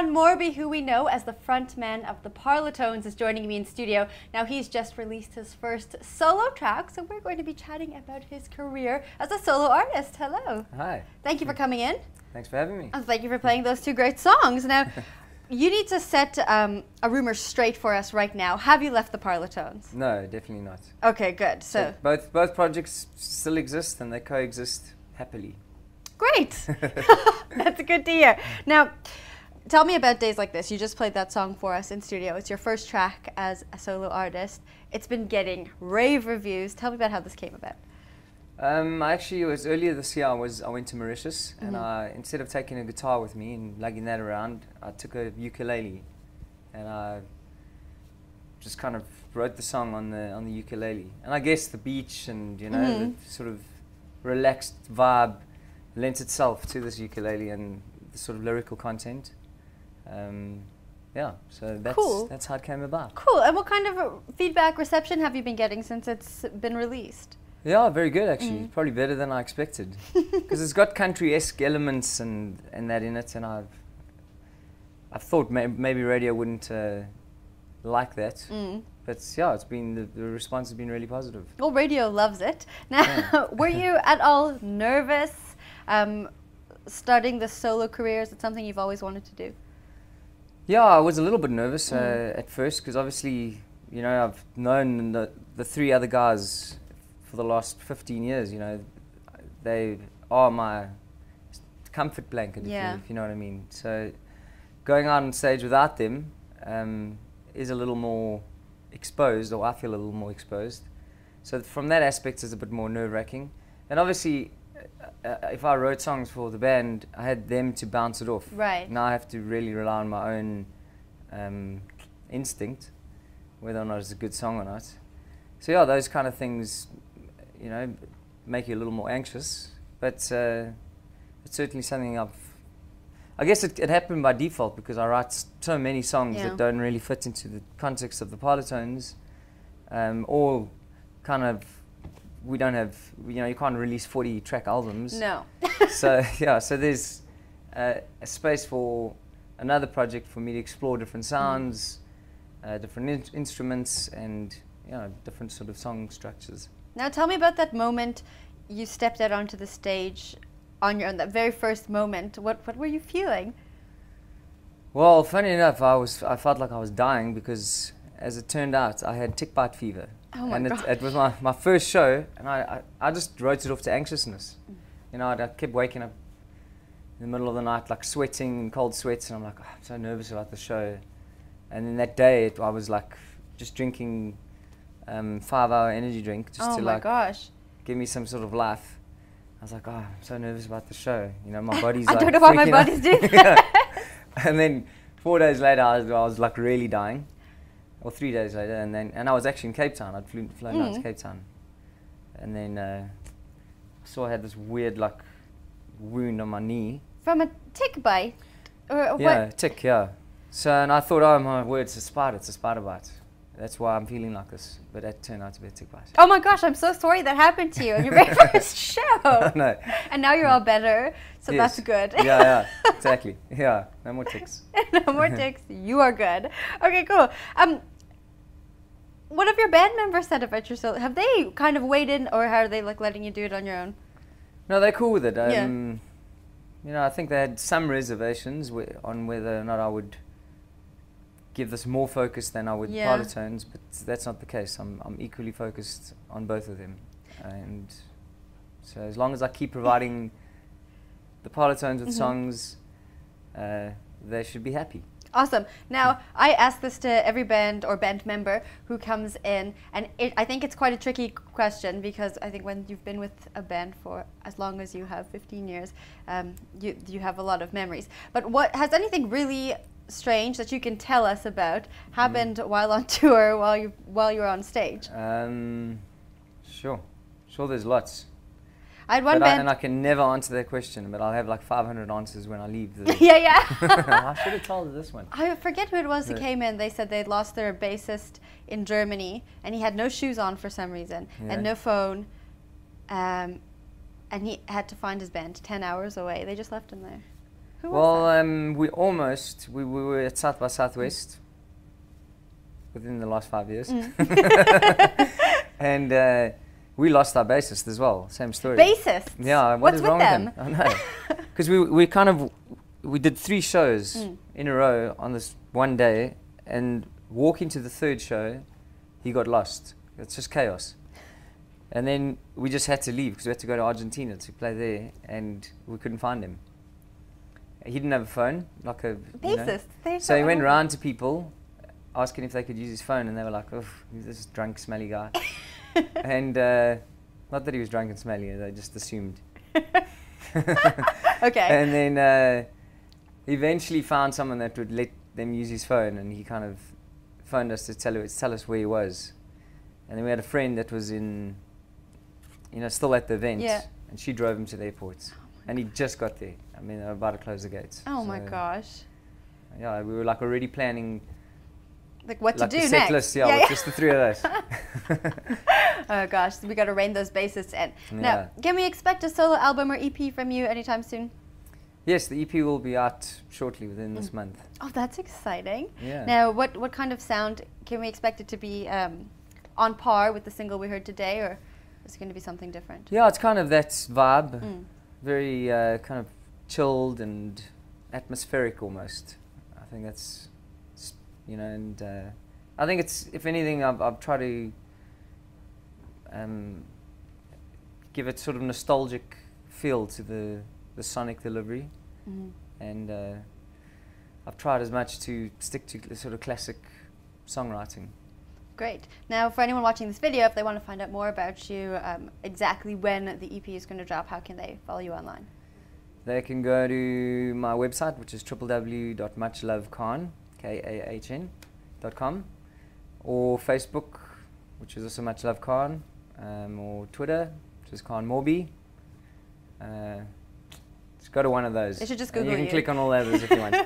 Kahn Morbee, who we know as the frontman of the Parlotones, is joining me in studio. Now, he's just released his first solo track, so we're going to be chatting about his career as a solo artist. Hello. Hi. Thank you for coming in. Thanks for having me. And thank you for playing those two great songs. Now, you need to set a rumor straight for us right now. Have you left the Parlotones? No, definitely not. Okay, good. So both projects still exist and they coexist happily. Great. That's good to hear. Now, tell me about days like this. You just played that song for us in studio. It's your first track as a solo artist. It's been getting rave reviews. Tell me about how this came about. Actually, it was earlier this year. I went to Mauritius, and instead of taking a guitar with me and lugging that around, I took a ukulele, and I just kind of wrote the song on the ukulele. And I guess the beach and the sort of relaxed vibe lent itself to this ukulele and the sort of lyrical content. Yeah, so that's cool. That's how it came about. Cool. And what kind of feedback, reception have you been getting since it's been released? Yeah, very good actually. Probably better than I expected, because it's got country-esque elements and that in it, and I've thought maybe radio wouldn't like that, but yeah, it's been the response has been really positive. Well, radio loves it. Now, were you at all nervous starting the solo career? Is it something you've always wanted to do? Yeah, I was a little bit nervous at first, because obviously, I've known the three other guys for the last 15 years. They are my comfort blanket, if you know what I mean. So going out on stage without them is a little more exposed, or I feel a little more exposed. So from that aspect, it's a bit more nerve-wracking. And obviously, if I wrote songs for the band, I had them to bounce it off. Right. Now I have to really rely on my own instinct, whether or not it's a good song or not. So yeah, those kind of things, make you a little more anxious. But it's certainly something I guess it happened by default, because I write so many songs that don't really fit into the context of the Parlotones, or kind of, we don't have, you can't release 40-track albums. No. So yeah, so there's a space for another project for me to explore different sounds, different instruments, and different sort of song structures. Now tell me about that moment you stepped out onto the stage on your own, that very first moment. What were you feeling? Well, funny enough, I felt like I was dying, because as it turned out, I had tick bite fever. Oh my God. It was my first show, and I just wrote it off to anxiousness. I kept waking up in the middle of the night, like sweating, cold sweats, and I'm like, I'm so nervous about the show. And then that day, I was like just drinking 5-hour energy drink just to like give me some sort of life. I was like, I'm so nervous about the show. My body's like, I don't know why my body's doing that. And then 4 days later, I was like really dying. Or 3 days later, and I was actually in Cape Town. I'd flown out to Cape Town, and then I saw I had this weird like wound on my knee from a tick bite, or yeah, a tick, yeah. So and I thought, oh my word, it's a spider bite. That's why I'm feeling like this. But that turned out to be a tick bite. Oh my gosh, I'm so sorry that happened to you on your very first show. No. And now you're all better, so that's good. Yeah, exactly. Yeah, no more ticks. No more ticks. You are good. Okay, cool. What have your band members said about your solo? Have they kind of weighed in, or are they like letting you do it on your own? No, they're cool with it. I think they had some reservations on whether or not I would give this more focus than I would Parlotones, but that's not the case. I'm equally focused on both of them, and so as long as I keep providing the Parlotones with songs, they should be happy. Awesome. Now, I ask this to every band or band member who comes in, and I think it's quite a tricky question, because I think when you've been with a band for as long as you have, 15 years, you have a lot of memories. But has anything really strange that you can tell us about happened while on tour, while you were on stage? Sure, there's lots. I had one band, and I can never answer that question, but I'll have like 500 answers when I leave. Yeah. I should have told her this one. I forget who it was that came in. They said they'd lost their bassist in Germany, and he had no shoes on for some reason, and no phone, and he had to find his band 10 hours away. They just left him there. Who was that? We were at South by Southwest within the last 5 years. And we lost our bassist as well. Same story. Bassist? Yeah. What's with them? I know. Because we did 3 shows in a row on this one day, and walking to the 3rd show, he got lost. It's just chaos. And then we just had to leave because we had to go to Argentina to play there, and we couldn't find him. He didn't have a phone, like a bassist. So he went around to people asking if they could use his phone, and they were like, "Oh, he's this drunk, smelly guy." And not that he was drunk and smelly, they just assumed. Okay. And then eventually found someone that would let them use his phone, and he kind of phoned us to tell us where he was. And then we had a friend that was still at the event, and she drove him to the airport, and he just got there. I mean, they were about to close the gates. Oh my gosh. Yeah, we were like already planning like what to do set next. List, with just the 3 of us. Oh gosh, we got to rein those bassists in. Yeah. Now, can we expect a solo album or EP from you anytime soon? Yes, the EP will be out shortly within this month. Oh, that's exciting. Yeah. Now, what kind of sound can we expect it to be on par with the single we heard today, or is it going to be something different? Yeah, it's kind of that vibe, very kind of chilled and atmospheric almost. I think that's, and I think it's, if anything, I've tried to give it sort of nostalgic feel to the sonic delivery, and I've tried as much to stick to the sort of classic songwriting. Great. Now, for anyone watching this video, if they want to find out more about you, exactly when the EP is going to drop, how can they follow you online? They can go to my website, which is www.muchlovekahn.com, or Facebook, which is also Much Love Kahn, or Twitter, which is Kahn Morbee. Just go to one of those. They should just Google you. You can click on all the others if you want.